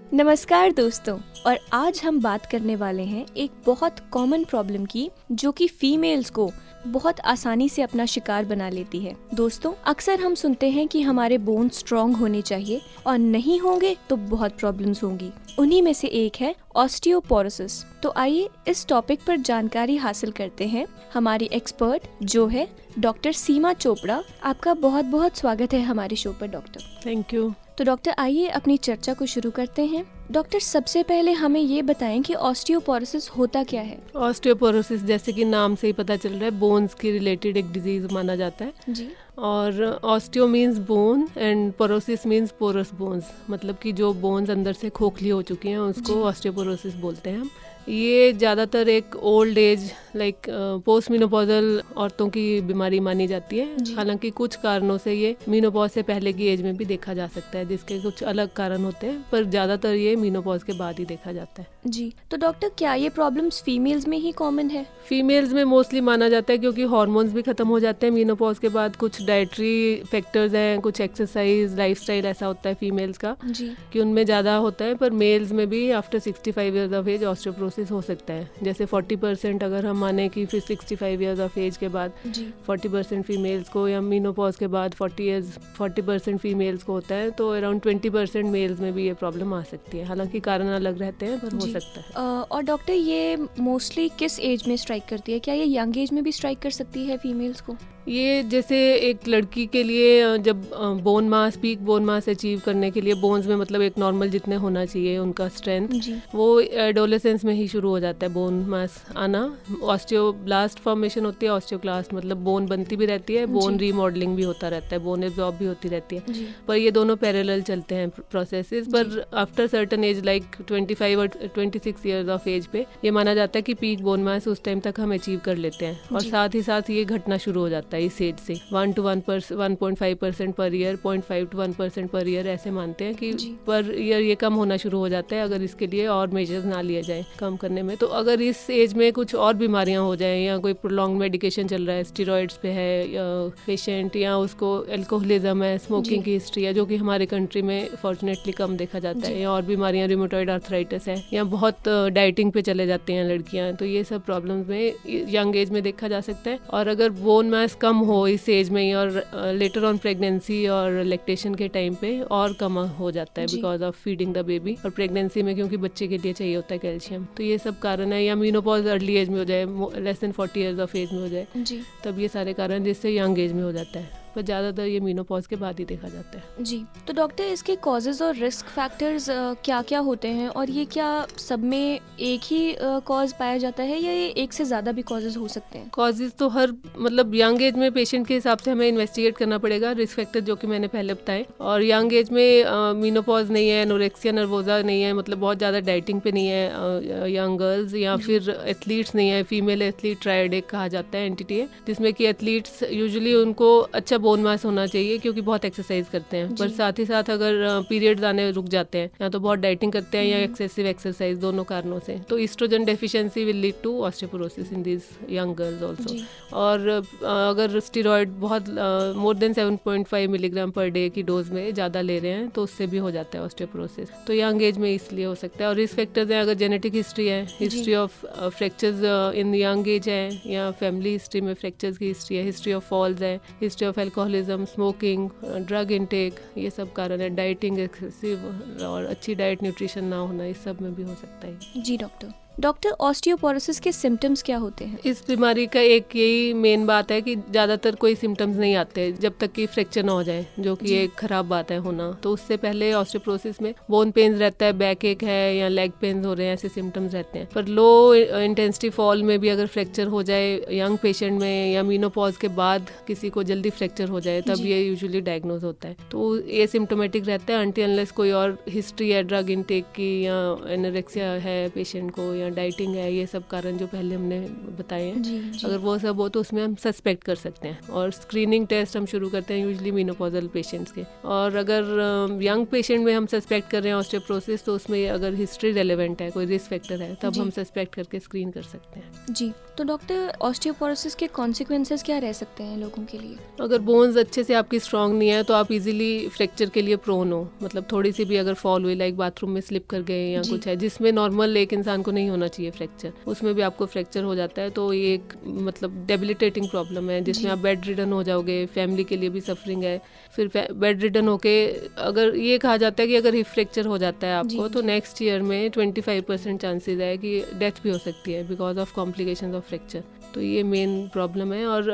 नमस्कार दोस्तों, और आज हम बात करने वाले हैं एक बहुत कॉमन प्रॉब्लम की जो कि फीमेल्स को बहुत आसानी से अपना शिकार बना लेती है। दोस्तों, अक्सर हम सुनते हैं कि हमारे बोन स्ट्रॉन्ग होने चाहिए और नहीं होंगे तो बहुत प्रॉब्लम्स होंगी। उन्हीं में से एक है ऑस्टियोपोरोसिस। तो आइए इस टॉपिक पर जानकारी हासिल करते हैं। हमारी एक्सपर्ट जो है डॉक्टर सीमा चोपड़ा। आपका बहुत बहुत स्वागत है हमारे शो पर डॉक्टर। Thank you. तो डॉक्टर, आइए अपनी चर्चा को शुरू करते हैं। डॉक्टर, सबसे पहले हमें ये बताएं कि ऑस्टियोपोरोसिस होता क्या है। ऑस्टियोपोरोसिस जैसे कि नाम से ही पता चल रहा है, बोन्स की रिलेटेड एक डिजीज माना जाता है जी। और osteo means bone and porosis means porous bones, मतलब कि जो बोन्स अंदर से खोखली हो चुकी हैं उसको ऑस्टियोपोरोसिस बोलते हैं हम। ये ज़्यादातर एक old age like post menopausal औरतों की बीमारी मानी जाती है। हालांकि कुछ कारणों से ये मीनोपॉज से पहले की एज में भी देखा जा सकता है, जिसके कुछ अलग कारण होते हैं, पर ज़्यादातर ये मीनोपॉज के बाद ही देखा जाता है। जी, तो डॉक्टर, क्या ये प्रॉब्लम्स फीमेल्स में ही कॉमन है? फीमेल्स में मोस्टली माना जाता है क्योंकि हार्मोन्स भी खत्म हो जाते हैं मीनोपॉज के बाद। कुछ डाइटरी फैक्टर्स हैं, कुछ एक्सरसाइज, लाइफस्टाइल ऐसा होता है फीमेल्स का जी। कि उनमें ज़्यादा होता है। पर मेल्स में भी after 65 years of age osteoporosis हो सकता है। जैसे 40% अगर हम माने कि फिर 65 ईयर्स ऑफ एज के बाद 40% फीमेल्स को, या मीनोपॉज के बाद 40% फीमेल्स को होता है, तो अराउंड 20% मेल्स में भी ये प्रॉब्लम आ सकती है। हालांकि कारण अलग रहते हैं, पर हो सकता है। और डॉक्टर, ये मोस्टली किस एज में स्ट्राइक करती है? क्या ये यंग एज में भी स्ट्राइक कर सकती है फीमेल्स को? ये जैसे एक लड़की के लिए जब bone mass, peak bone mass achieve करने के लिए बोन्स में मतलब एक नॉर्मल जितने होना चाहिए उनका स्ट्रेंथ, वो एडोलेसेंस में ही शुरू हो जाता है बोन मास आना। ऑस्टियोब्लास्ट फॉर्मेशन होती है, ऑस्टियोक्लास्ट मतलब बोन बनती भी रहती है, बोन रीमॉडलिंग भी होता रहता है, बोन एब्जॉर्ब भी होती रहती है। पर ये दोनों पैरेलल चलते हैं प्रोसेसेस। पर आफ्टर सर्टन एज लाइक 25 और 26 ईयर्स ऑफ एज पे ये माना जाता है कि पीक बोन मास उस टाइम तक हम अचीव कर लेते हैं, और साथ ही साथ ये घटना शुरू हो जाता है इस एज से। 1.5% per year, 0.5 to 1% per year ऐसे मानते हैं कि पर ईयर ये कम होना शुरू हो जाता है अगर इसके लिए और मेजर्स ना लिए जाए कम करने में। तो अगर इस एज में कुछ और बीमारियां हो जाएं, या कोई प्रोलॉन्ग मेडिकेशन चल रहा है, स्टेरॉइड्स पे है पेशेंट, या उसको एल्कोहलिज्म है, स्मोकिंग की हिस्ट्री है, जो कि हमारे कंट्री में फॉर्चुनेटली कम देखा जाता है, या और बीमारियां, रिमोटॉइड आर्थराइटिस है, या बहुत डाइटिंग पे चले जाते हैं लड़कियां, तो ये सब प्रॉब्लम्स में यंग एज में देखा जा सकता है। और अगर बोन मास कम हो इस एज में ही, और लेटर ऑन प्रेगनेंसी और लैक्टेशन के टाइम पे और कम हो जाता है because of feeding the baby, और प्रेगनेंसी में क्योंकि बच्चे के लिए चाहिए होता है कैल्शियम। तो ये सब कारण है। या मीनोपॉज अर्ली एज में हो जाए, less than 40 years of age में हो जाए, तब ये सारे कारण, जिससे यंग एज में हो जाता है। पर ज़्यादातर ये मीनोपॉज के बाद ही देखा जाता है। जी, तो डॉक्टर, इसके कॉजेज और रिस्क फैक्टर्स क्या क्या होते हैं, और ये क्या सब में एक ही कॉज पाया जाता है, या ये एक से ज़्यादा भी कॉजेज हो सकते हैं? कॉजेज तो हर मतलब यंग एज में पेशेंट के हिसाब से हमें इन्वेस्टिगेट करना पड़ेगा, रिस्क फैक्टर जो कि मैंने पहले बताए। और यंग एज में मीनोपॉज नहीं है, एनोरेक्सिया नर्वोजा नहीं है, मतलब बहुत ज़्यादा डाइटिंग पे नहीं है यंग गर्ल्स, या फिर एथलीट्स नहीं है, फीमेल एथलीट ट्रायड कहा जाता है एंटिटी है, जिसमें कि एथलीट्स यूजुअली उनको अच्छा बोन मास होना चाहिए क्योंकि बहुत एक्सरसाइज करते हैं, पर साथ ही साथ अगर पीरियड्स आने रुक जाते हैं, या तो बहुत डाइटिंग करते हैं, या एक्सेसिव एक्सरसाइज, दोनों कारणों से, तो estrogen deficiency will lead to osteoporosis in this young girls also. और अगर स्टेरॉइड बहुत more than 7.5 milligram per day की डोज में ज़्यादा ले रहे हैं, तो उससे भी हो जाता है ऑस्टियोपोरोसिस। तो यंग एज में इसलिए हो सकता है। और रिस्क फैक्टर्स हैं, अगर जेनेटिक हिस्ट्री है, history of fractures in young age है, या फैमिली हिस्ट्री में फ्रैक्चर्स की हिस्ट्री है, हिस्ट्री ऑफ फॉल्स है, history of alcoholism, smoking, drug intake, ये सब कारण है। डाइटिंग एक्सेसिव और अच्छी डाइट, न्यूट्रिशन ना होना, इस सब में भी हो सकता है। जी डॉक्टर, ऑस्टियोपोरोसिस के सिम्टम्स क्या होते हैं? इस बीमारी का एक यही मेन बात है कि ज़्यादातर कोई सिम्टम्स नहीं आते जब तक कि फ्रैक्चर ना हो जाए, जो कि एक खराब बात है होना। तो उससे पहले ऑस्टियोपोरोसिस में बोन पेन्स रहता है, बैक एक है, या लेग पेन्स हो रहे हैं, ऐसे सिम्टम्स रहते हैं। पर लो इंटेंसिटी फॉल में भी अगर फ्रैक्चर हो जाए यंग पेशेंट में, या मीनोपॉज के बाद किसी को जल्दी फ्रैक्चर हो जाए, तब ये यूजुअली डायग्नोज होता है। तो ये सिम्टोमेटिक रहता है अनटिल अनलेस कोई और हिस्ट्री है ड्रग इनटेक की, या एनोरेक्सिया है पेशेंट को, या डाइटिंग है, ये सब कारण जो पहले हमने बताए हैं, जी, जी. अगर वो सब हो तो उसमें हम सस्पेक्ट कर सकते हैं और स्क्रीनिंग टेस्ट हम शुरू करते हैं यूजुअली मेनोपॉजल पेशेंट्स के। और अगर यंग पेशेंट में हम सस्पेक्ट कर रहे हैं ऑस्टियोपोरोसिस तो उसमें अगर हिस्ट्री रेलेवेंट है, कोई रिस्क फैक्टर है, तब हम सस्पेक्ट करके स्क्रीन कर सकते हैं। जी, तो डॉक्टर ऑस्टियोपोरोसिस के कॉन्सिक्वेंसेस क्या रह सकते हैं लोगों के लिए? अगर बोन्स अच्छे से आपकी स्ट्रांग नहीं है तो आप इजीली फ्रैक्चर के लिए प्रोन हो, मतलब थोड़ी सी भी अगर फॉल हुई, लाइक बाथरूम में स्लिप कर गए या कुछ है जिसमें नॉर्मल एक इंसान को नहीं होना चाहिए फ्रैक्चर, उसमें भी आपको फ्रैक्चर हो जाता है तो ये एक मतलब डेबिलिटेटिंग प्रॉब्लम है जिसमें आप बेड रिडन हो जाओगे, फैमिली के लिए भी सफरिंग है। फिर बेड रिडन होके अगर ये कहा जाता है कि अगर हिप फ्रैक्चर हो जाता है आपको तो नेक्स्ट ईयर में 25% चांसेस है कि डेथ भी हो सकती है because of complications of fracture. तो ये मेन प्रॉब्लम है। और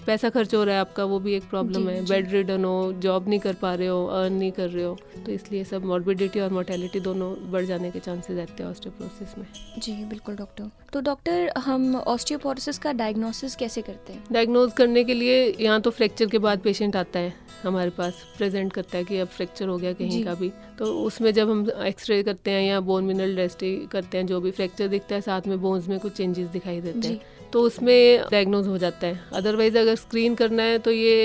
पैसा खर्च हो रहा है आपका, वो भी एक प्रॉब्लम है। बेड रिडन हो, जॉब नहीं कर पा रहे हो, अर्न नहीं कर रहे हो, तो इसलिए सब मॉर्बिडिटी और मोर्टेलिटी दोनों बढ़ जाने के चांसेस रहते हैं ऑस्टियोपोरोसिस में। जी बिल्कुल डॉक्टर। तो डॉक्टर हम ऑस्टियोपोरोसिस का डायग्नोसिस कैसे करते हैं? डायग्नोज करने के लिए यहाँ तो फ्रैक्चर के बाद पेशेंट आता है हमारे पास, प्रेजेंट करता है कि अब फ्रैक्चर हो गया कहीं का भी, तो उसमें जब हम एक्सरे करते हैं या बोन मिनरल टेस्टिंग करते हैं, जो भी फ्रैक्चर दिखता है साथ में बोन्स में कुछ चेंजेस दिखाई देते हैं तो उसमें डायग्नोज हो जाता है। अदरवाइज अगर स्क्रीन करना है तो ये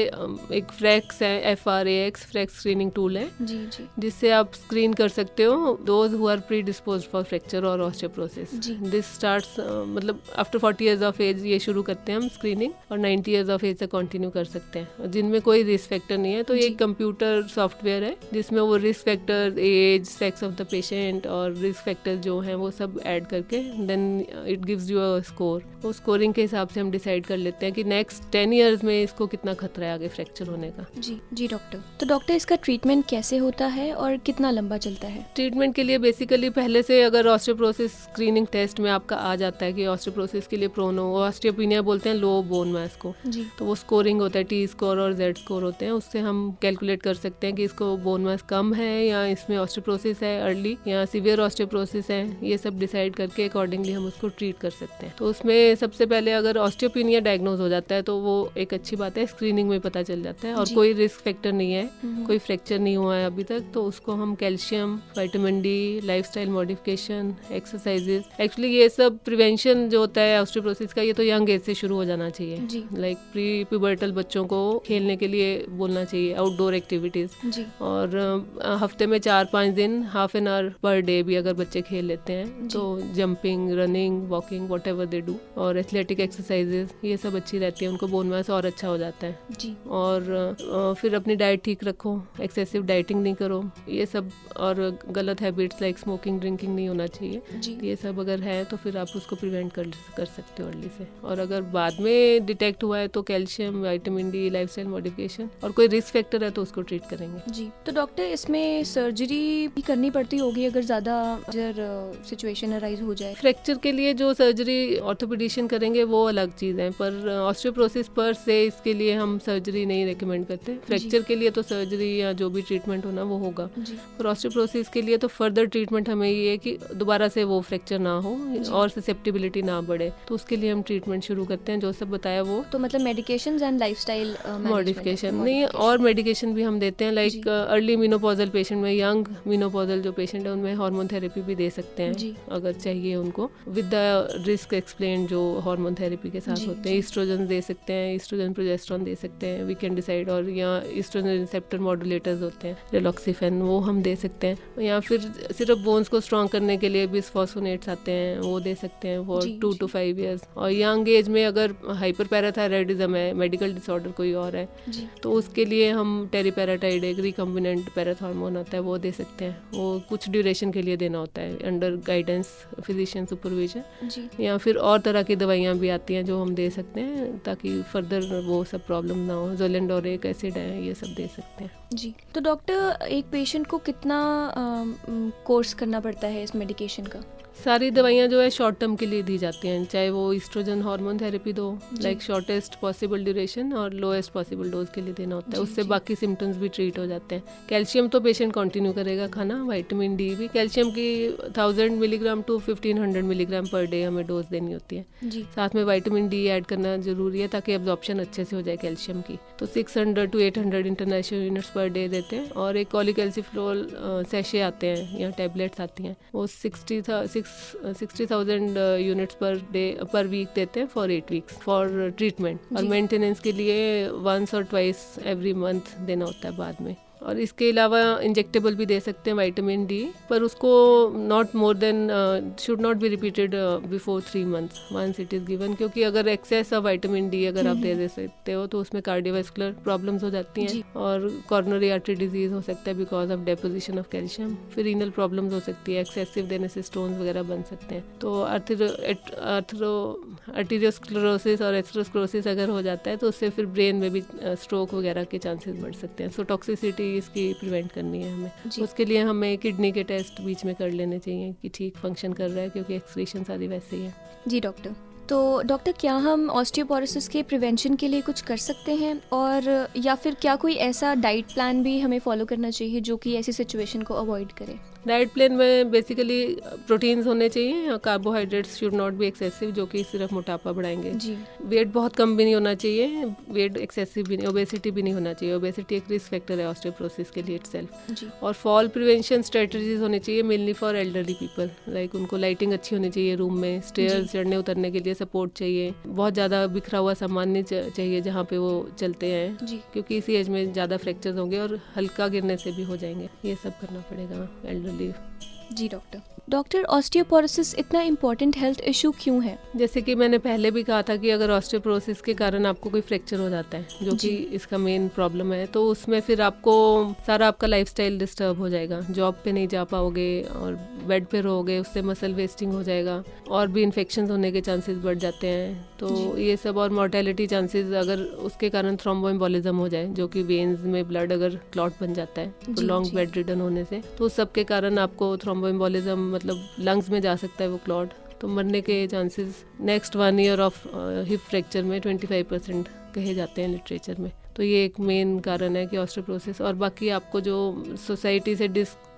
एक फ्रैक्स है, FRAX फ्रैक्स स्क्रीनिंग टूल है जी जी, जिससे आप स्क्रीन कर सकते हो those who are predisposed for fracture और ऑस्टियोपोरोसिस। दिस स्टार्ट्स मतलब आफ्टर 40 इयर्स ऑफ एज ये शुरू करते हैं हम स्क्रीनिंग, और 90 इयर्स ऑफ एज तक कंटिन्यू कर सकते हैं। जिनमें कोई रिस्क फैक्टर नहीं है तो ये कंप्यूटर सॉफ्टवेयर है जिसमें वो risk factor, age, sex of the patient और रिस्क फैक्टर जो हैं वो सब ऐड करके then it gives you a score. वो स्कोरिंग के हिसाब से हम डिसाइड कर लेते हैं कि नेक्स्ट 10 इयर्स में इसको कितना खतरा है आगे फ्रैक्चर होने का। जी जी डॉक्टर। तो डॉक्टर इसका ट्रीटमेंट कैसे होता है और कितना लंबा चलता है? ट्रीटमेंट के लिए बेसिकली पहले से अगर ऑस्टियोपोरोसिस स्क्रीनिंग टेस्ट में आपका आ जाता है कि ऑस्टियोपोरोसिस के लिए प्रोन हो, ऑस्टियोपिनिया बोलते हैं लो बोन मास को, तो वो स्कोरिंग होता है, T स्कोर और Z स्कोर होते हैं, उससे हम कैलकुलेट कर सकते हैं कि इसको बोन मास कम है या इसमें ऑस्टियोपोरोसिस है अर्ली या सीवियर ऑस्टियोपोरोसिस है। ये सब डिसाइड करके अकॉर्डिंगली हम उसको ट्रीट कर सकते हैं। तो उसमें सबसे पहले अगर ऑस्टियोपिनिया डायग्नोज हो जाता है तो वो एक अच्छी बात है, स्क्रीनिंग में पता चल जाता है और कोई रिस्क फैक्टर नहीं है, कोई फ्रैक्चर नहीं हुआ है अभी तक, तो उसको हम calcium, vitamin D, lifestyle modification, exercises, actually ये सब प्रिवेंशन जो होता है ऑस्टियोपोरोसिस का ये तो यंग एज से शुरू हो जाना चाहिए। लाइक प्री प्यूबर्टल बच्चों को खेलने के लिए बोलना चाहिए, आउटडोर एक्टिविटीज, और हफ्ते में 4-5 दिन half an hour per day भी अगर बच्चे खेल लेते हैं तो jumping, running, walking, what ever they do, और एथलेटिक एक्सरसाइजेस, ये सब अच्छी रहती है, उनको बोन मास और अच्छा हो जाता है जी। और फिर अपनी डाइट ठीक रखो, एक्सेसिव डाइटिंग नहीं करो, ये सब, और गलत हैबिट्स लाइक स्मोकिंग, ड्रिंकिंग नहीं होना चाहिए जी। ये सब अगर है तो फिर आप उसको प्रिवेंट कर सकते हो अर्ली से। और अगर बाद में डिटेक्ट हुआ है तो calcium, vitamin D, lifestyle modification, और कोई रिस्क फैक्टर है तो उसको ट्रीट करेंगे जी। तो डॉक्टर इसमें सर्जरी भी करनी पड़ती होगी अगर ज्यादा सिचुएशन अराइज हो जाए? फ्रैक्चर के लिए जो सर्जरी ऑर्थोपेडिशियन करेंगे वो अलग चीज है, पर ऑस्टियोपोरोसिस पर से इसके लिए हम सर्जरी नहीं रेकमेंड करते। फ्रैक्चर के लिए तो सर्जरी या जो भी ट्रीटमेंट होना वो होगा, पर ऑस्टियोपोरोसिस के लिए तो फर्दर ट्रीटमेंट हमें ये है कि दोबारा से वो फ्रैक्चर ना हो और ससेप्टिबिलिटी ना बढ़े, तो उसके लिए हम ट्रीटमेंट शुरू करते हैं जो सब बताया वो। तो मतलब मेडिकेशंस एंड लाइफस्टाइल मॉडिफिकेशन नहीं, और मेडिकेशन भी हम देते हैं, लाइक अर्ली मीनोपॉजल पेशेंट में, यंग मीनोपॉजल जो पेशेंट है उनमें हार्मोन थेरेपी भी दे सकते हैं अगर चाहिए उनको, विद द रिस्क एक्सप्लेन जो हार्मोन थेरेपी के साथ होते हैं। ईस्ट्रोजन दे सकते हैं, ईस्ट्रोजन प्रोजेस्टेरोन दे सकते हैं, वी कैन डिसाइड, और या ईस्ट्रोजन रिसेप्टर मॉड्यूलेटर्स होते हैं, रिलॉक्सिफेन, वो हम दे सकते हैं। या फिर सिर्फ बोन्स को स्ट्रॉन्ग करने के लिए बिसफॉस्फोनेट्स आते हैं, वो दे सकते हैं फॉर 2 to 5 years। और यंग एज में अगर हाइपर पैराथायराइडिज्म है, मेडिकल डिसऑर्डर कोई और है, तो उसके लिए हम टेरिपेराटाइड, एक रिकम्बिनेंट पैराथॉर्मोन होता है, वो दे सकते हैं। वो कुछ ड्यूरेशन के लिए देना होता है अंडर गाइडेंस फिजिशियन सुपरविजन। या फिर और तरह की दवाइयाँ भी आती हैं जो हम दे सकते हैं ताकि फर्दर वो सब प्रॉब्लम ना हो। ज़ोलेंडोरेक एसिड है, ये सब दे सकते हैं जी। तो डॉक्टर एक पेशेंट को कितना कोर्स करना पड़ता है इस मेडिकेशन का? सारी दवाइयाँ जो है शॉर्ट टर्म के लिए दी जाती हैं, चाहे वो ईस्ट्रोजन हार्मोन थेरेपी दो, लाइक शॉर्टेस्ट पॉसिबल ड्यूरेशन और लोएस्ट पॉसिबल डोज के लिए देना होता है, उससे बाकी सिम्टम्स भी ट्रीट हो जाते हैं। कैल्शियम तो पेशेंट कंटिन्यू करेगा खाना, विटामिन डी भी, कैल्शियम की 1000 milligram to 1500 milligram per day हमें डोज देनी होती है जी। साथ में विटामिन डी ऐड करना जरूरी है ताकि एब्जॉर्प्शन अच्छे से हो जाए कैल्शियम की, तो 600 to 800 international units per day देते हैं। और एक कॉलीकैल्सिफेरॉल सैशे आते हैं या टैबलेट्स आती हैं, वो 6 60,000 यूनिट्स पर वीक देते हैं फॉर 8 वीक्स फॉर ट्रीटमेंट, और मेंटेनेंस के लिए वंस और ट्वाइस एवरी मंथ देना होता है बाद में। और इसके अलावा इंजेक्टेबल भी दे सकते हैं विटामिन डी, पर उसको not more than should not be repeated before 3 months once it is given, क्योंकि अगर एक्सेस ऑफ विटामिन डी अगर आप दे सकते हो तो उसमें कार्डियोवास्कुलर प्रॉब्लम्स हो जाती हैं और कॉर्नरी आर्टरी डिजीज हो सकता है because of deposition of calcium, फिर रीनल प्रॉब्लम्स हो सकती है, एक्सेसिव देने से स्टोन्स वगैरह बन सकते हैं। तो आर्टीरियोस्क्लेरोसिस और एथेरोस्क्लेरोसिस अगर हो जाता है तो उससे फिर ब्रेन में भी स्ट्रोक वगैरह के चांसेस बढ़ सकते हैं। सो टॉक्सिसिटी इसकी प्रिवेंट करनी है हमें। उसके लिए हमें किडनी के टेस्ट बीच में कर लेने चाहिए कि ठीक फंक्शन कर रहा है, क्योंकि एक्सक्रीशन सारी वैसे ही है। जी डॉक्टर, तो डॉक्टर क्या हम ऑस्टियोपोरोसिस के प्रिवेंशन के लिए कुछ कर सकते हैं, और या फिर क्या कोई ऐसा डाइट प्लान भी हमें फॉलो करना चाहिए जो कि ऐसी सिचुएशन को अवॉइड करे? डाइट प्लान में बेसिकली प्रोटीन्स होने चाहिए, carbohydrates should not B excessive जो कि सिर्फ मोटापा बढ़ाएंगे। वेट बहुत कम भी नहीं होना चाहिए, वेट एक्सेसिव भी नहीं, ओबेसिटी भी नहीं होना चाहिए। ओबेसिटी एक रिस्क फैक्टर है ऑस्टियोपोरोसिस के लिए इटसेल्फ। और फॉल प्रिवेंशन स्ट्रेटजीज होनी चाहिए mainly for elderly people, like उनको लाइटिंग अच्छी होनी चाहिए रूम में, स्टेयर्स चढ़ने उतरने के लिए सपोर्ट चाहिए, बहुत ज़्यादा बिखरा हुआ सामान नहीं चाहिए जहाँ पे वो चलते हैं, क्योंकि इसी एज में ज़्यादा फ्रैक्चर्स होंगे और हल्का गिरने से भी हो जाएंगे। ये सब करना पड़ेगा एल्डरली। जी डॉक्टर, ऑस्टियोपोरोसिस इतना इम्पोर्टेंट हेल्थ इशू क्यों है? जैसे कि मैंने पहले भी कहा था कि अगर ऑस्टियोपोरोसिस के कारण आपको कोई फ्रैक्चर हो जाता है जो कि इसका मेन प्रॉब्लम है, तो उसमें फिर आपको सारा आपका लाइफस्टाइल डिस्टर्ब हो जाएगा, जॉब पे नहीं जा पाओगे और बेड पे रहोगे, उससे मसल वेस्टिंग हो जाएगा और भी इन्फेक्शन होने के चांसेस बढ़ जाते हैं। तो ये सब, और मोर्टेलिटी चांसेस अगर उसके कारण थ्रोम्बोएम्बोलिज्म हो जाए जो कि वेन्स में ब्लड अगर क्लॉट बन जाता है तो लॉन्ग बेड रिडन होने से, तो उस सब के कारण आपको थ्रोम्बोएम्बोलिज्म मतलब लंग्स में जा सकता है वो क्लॉट, तो मरने के chances next 1 year of hip fracture में 25% कहे जाते हैं लिटरेचर में। तो ये एक मेन कारण है कि ऑस्टियोपोरोसिस। और बाकी आपको जो सोसाइटी से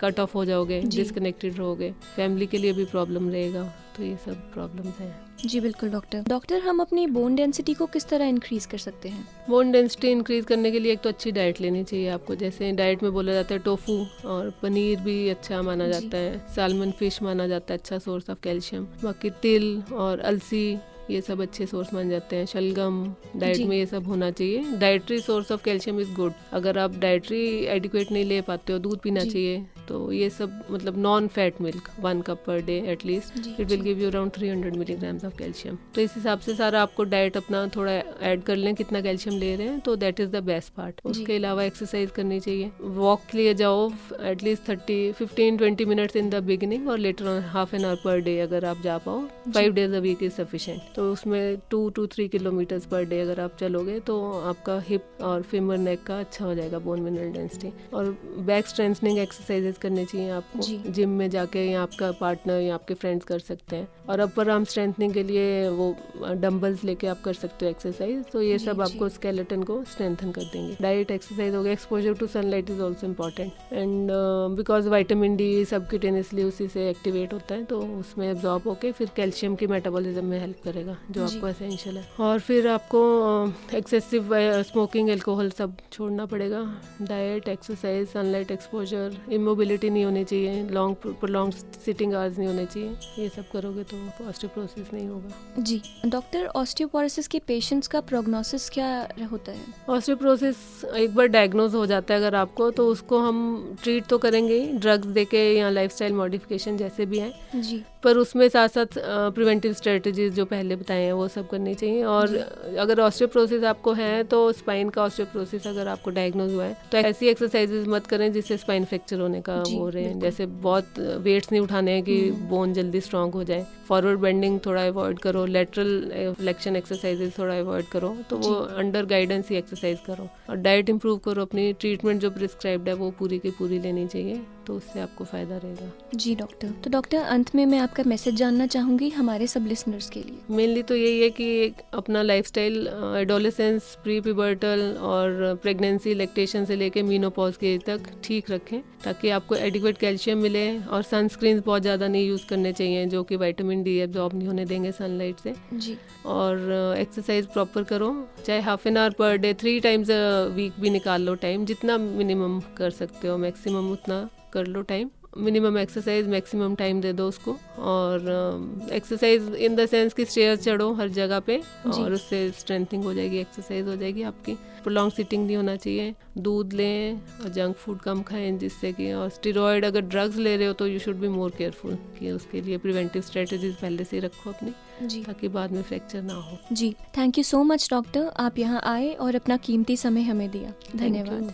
कट ऑफ हो जाओगे, डिस्कनेक्टेड रहोगे, फैमिली के लिए भी प्रॉब्लम रहेगा, तो ये सब प्रॉब्लम्स हैं। जी बिल्कुल डॉक्टर, हम अपनी बोन डेंसिटी को किस तरह इंक्रीज कर सकते हैं? बोन डेंसिटी इंक्रीज करने के लिए एक तो अच्छी डाइट लेनी चाहिए आपको, जैसे डाइट में बोला जाता है टोफू और पनीर भी अच्छा माना जाता है, साल्मन फिश माना जाता है अच्छा सोर्स ऑफ कैल्शियम, बाकी तिल और अलसी ये सब अच्छे सोर्स मान जाते हैं, शलगम, डाइट में ये सब होना चाहिए। Dietary source of calcium is good. अगर आप डाइटरी एडिक्वेट नहीं ले पाते हो, दूध पीना चाहिए, तो ये सब मतलब non fat milk 1 cup per day at least, it will give you around 300 milligrams of calcium. तो इस हिसाब से सारा आपको डाइट अपना थोड़ा ऐड कर लें कितना कैल्शियम ले रहे हैं, तो that is the best part. उसके अलावा एक्सरसाइज करनी चाहिए, वॉक के लिए जाओ at least 15-20 minutes in the beginning और later on half an hour per day अगर आप जा पाओ। 5 days a week is sufficient. तो उसमें 2 to 3 kilometers पर डे अगर आप चलोगे तो आपका हिप और फीमर नेक का अच्छा हो जाएगा बोन मिनरल डेंसिटी। और बैक स्ट्रेंथनिंग एक्सरसाइजेस करनी चाहिए आपको, जिम में जाके या आपका पार्टनर या आपके फ्रेंड्स कर सकते हैं। और अपर आर्म स्ट्रेंथनिंग के लिए वो डंबल्स लेके आप कर सकते हो एक्सरसाइज, तो ये सब आपको स्केलेटन को स्ट्रेंथन कर देंगे। डाइट, एक्सरसाइज हो गया, exposure to sunlight is also important, and because vitamin D subcutaneously उसी से एक्टिवेट होता है, तो उसमें एब्जॉर्ब होके फिर कैल्शियम की मेटाबॉलिज्म में हेल्प करेगा जो आपको एसेंशियल है। और फिर आपको एक्सेसिव स्मोकिंग, अल्कोहल सब छोड़ना पड़ेगा। Diet, exercise, sunlight exposure, immobility नहीं होनी चाहिए, लॉन्ग सिटिंग आवर्स नहीं होने चाहिए। ये सब करोगे तो ऑस्टियोपोरोसिस नहीं होगा। जी डॉक्टर, ऑस्टियोपोरोसिस के पेशेंट्स का प्रोग्नोसिस क्या होता है? ऑस्टियोपोरोसिस एक बार डायग्नोज हो जाता है अगर आपको, तो उसको हम ट्रीट तो करेंगे ड्रग्स देके या लाइफस्टाइल मॉडिफिकेशन जैसे भी हैं जी, पर उसमें साथ साथ प्रिवेंटिव स्ट्रेटजीज जो पहले बताए हैं वो सब करनी चाहिए। और अगर ऑस्टियोपोरोसिस आपको है तो स्पाइन का ऑस्टियोपोरोसिस अगर आपको डायग्नोज हुआ है तो ऐसी एक्सरसाइजेज मत करें जिससे स्पाइन फ्रैक्चर होने का हो रहे हैं, जैसे बहुत वेट्स नहीं उठाने हैं कि बोन जल्दी स्ट्रांग हो जाए, फॉरवर्ड बेंडिंग थोड़ा अवॉइड करो, लेटरल फ्लेक्शन एक्सरसाइजेज थोड़ा अवॉइड करो, तो वो अंडर गाइडेंस ही एक्सरसाइज करो। और डाइट इंप्रूव करो, अपनी ट्रीटमेंट जो प्रिस्क्राइब्ड है वो पूरी की पूरी लेनी चाहिए, तो उससे आपको फायदा रहेगा। जी डॉक्टर, तो डॉक्टर अंत में मैं आपका मैसेज जानना चाहूँगी हमारे सब लिसनर्स के लिए। मेनली तो यही है कि अपना लाइफस्टाइल एडोलेसेंस, प्री प्यूबर्टल और प्रेगनेंसी, लैक्टेशन से लेके मीनोपॉज के तक ठीक रखें ताकि आपको एडिक्वेट कैल्शियम मिले। और सनस्क्रीन बहुत ज़्यादा नहीं यूज़ करने चाहिए जो कि विटामिन डी एब्जॉर्ब नहीं होने देंगे सनलाइट से जी। और एक्सरसाइज प्रॉपर करो, चाहे half an hour per day 3 times a week भी निकाल लो टाइम, जितना मिनिमम कर सकते हो मैक्सिमम उतना कर लो time. Minimum exercise maximum time दे दो उसको, और एक्सरसाइज इन द सेंस कि स्टेयर चढ़ो हर जगह पे, और उससे स्ट्रेंथनिंग हो जाएगी, एक्सरसाइज हो जाएगी आपकी। प्रोलॉन्ग सिटिंग नहीं होना चाहिए, दूध लें और जंक फूड कम खाएं जिससे कि, और स्टेरॉयड अगर ड्रग्स ले रहे हो तो you should be more careful कि उसके लिए प्रिवेंटिव स्ट्रेटजीज पहले से ही रखो अपनी जी, ताकि बाद में फ्रैक्चर ना हो। जी, thank you so much doctor, आप यहाँ आए और अपना कीमती समय हमें दिया। धन्यवाद।